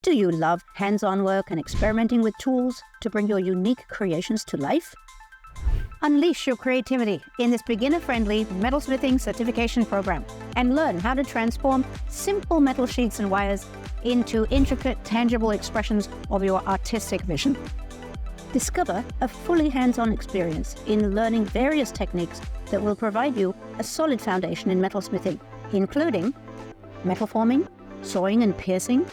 Do you love hands-on work and experimenting with tools to bring your unique creations to life? Unleash your creativity in this beginner-friendly metalsmithing certification program and learn how to transform simple metal sheets and wires into intricate, tangible expressions of your artistic vision. Discover a fully hands-on experience in learning various techniques that will provide you a solid foundation in metalsmithing, including metal forming, sawing and piercing,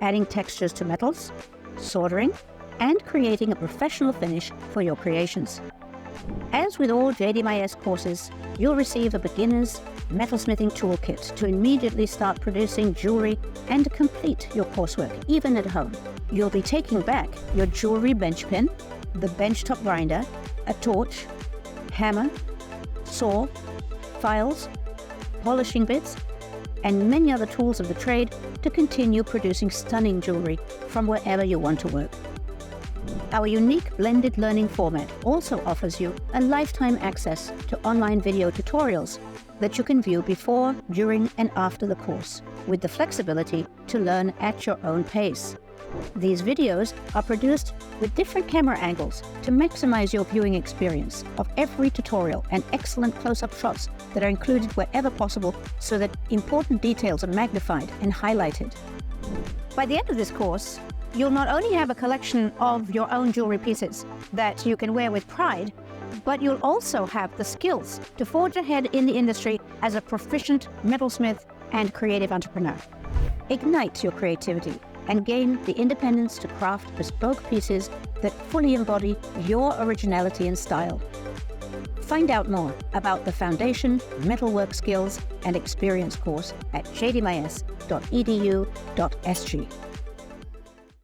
adding textures to metals, soldering, and creating a professional finish for your creations. As with all JDMIS courses, you'll receive a beginner's metalsmithing toolkit to immediately start producing jewelry and complete your coursework, even at home. You'll be taking back your jewelry bench pin, the benchtop grinder, a torch, hammer, saw, files, polishing bits, and many other tools of the trade to continue producing stunning jewelry from wherever you want to work. Our unique blended learning format also offers you a lifetime access to online video tutorials that you can view before, during, and after the course, with the flexibility to learn at your own pace. These videos are produced with different camera angles to maximize your viewing experience of every tutorial, and excellent close-up shots that are included wherever possible so that important details are magnified and highlighted. By the end of this course, you'll not only have a collection of your own jewelry pieces that you can wear with pride, but you'll also have the skills to forge ahead in the industry as a proficient metalsmith and creative entrepreneur. Ignite your creativity and gain the independence to craft bespoke pieces that fully embody your originality and style. Find out more about the Foundation Metalwork Skills and Experience course at jdmis.edu.sg.